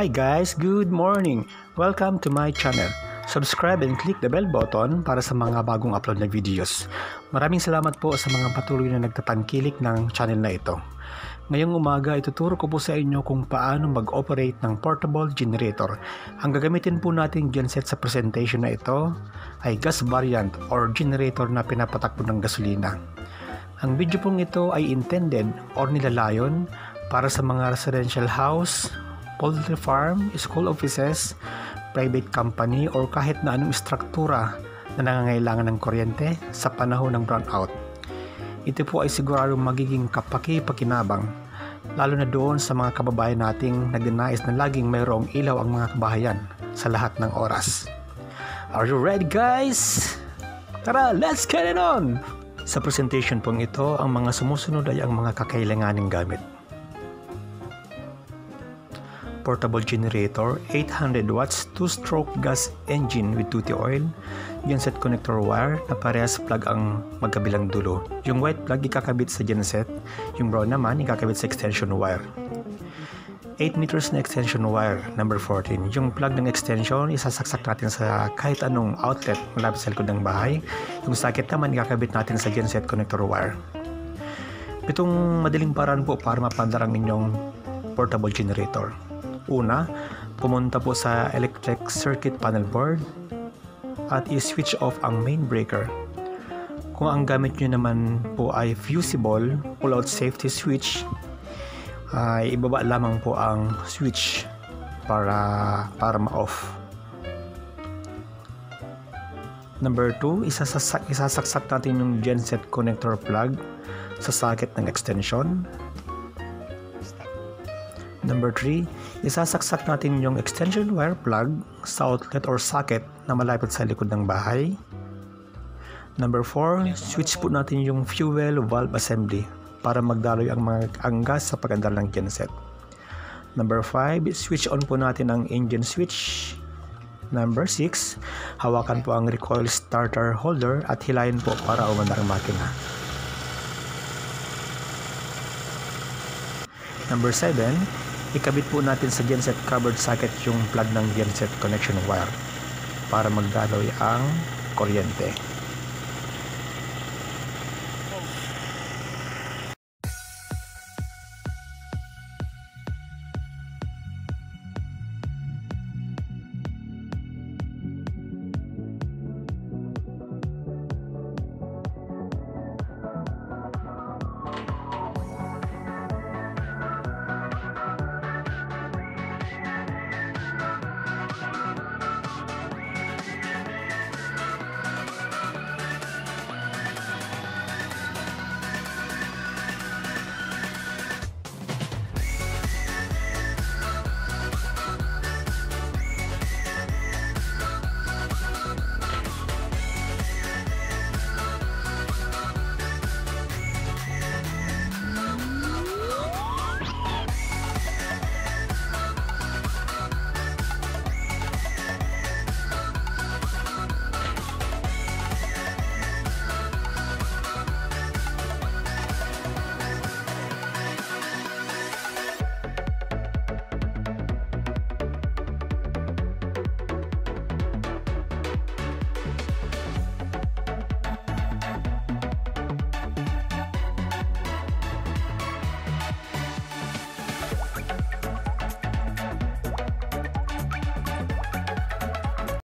Hi guys, good morning! Welcome to my channel. Subscribe and click the bell button para sa mga bagong upload na videos. Maraming salamat po sa mga patuloy na nagtatangkilik ng channel na ito. Ngayong umaga, ituturo ko po sa inyo kung paano mag-operate ng portable generator. Ang gagamitin po nating genset sa presentation na ito ay gas variant or generator na pinapatakbo ng gasolina. Ang video pong ito ay intended or nilalayon para sa mga residential house, poultry farm, school offices, private company, or kahit na anong struktura na nangangailangan ng kuryente sa panahon ng brownout. Ito po ay sigurado magiging kapaki-pakinabang, lalo na doon sa mga kababayan nating nagnanais na laging mayroong ilaw ang mga kabahayan sa lahat ng oras. Are you ready guys? Tara, let's get it on! Sa presentation pong ito, ang mga sumusunod ay ang mga kakailanganing gamit. Portable generator, 800 watts, 2-stroke gas engine with duty oil, genset connector wire na parehas plug ang magkabilang dulo. Yung white plug ikakabit sa genset, yung brown naman ikakabit sa extension wire. 8 meters na extension wire, number 14. Yung plug ng extension, isasaksak natin sa kahit anong outlet malapit sa likod ng bahay. Yung socket naman ikakabit natin sa genset connector wire. Itong madaling paraan po para mapandar ang inyong portable generator. Una, pumunta po sa electric circuit panel board at i-switch off ang main breaker. Kung ang gamit nyo naman po ay fusible, pullout safety switch, ay ibaba lamang po ang switch para ma-off. Number 2, isasaksak natin yung genset connector plug sa socket ng extension. Number 3, isasaksak natin yung extension wire plug sa outlet or socket na malapit sa likod ng bahay. Number 4, switch po natin yung fuel valve assembly para magdaloy ang gas sa pag-andar ng genset. Number 5, switch on po natin ang engine switch. Number 6, hawakan po ang recoil starter holder at hilayin po para umandar ang makina. Number 7, ikabit po natin sa genset covered socket yung plug ng genset connection wire para magdaloy ang kuryente.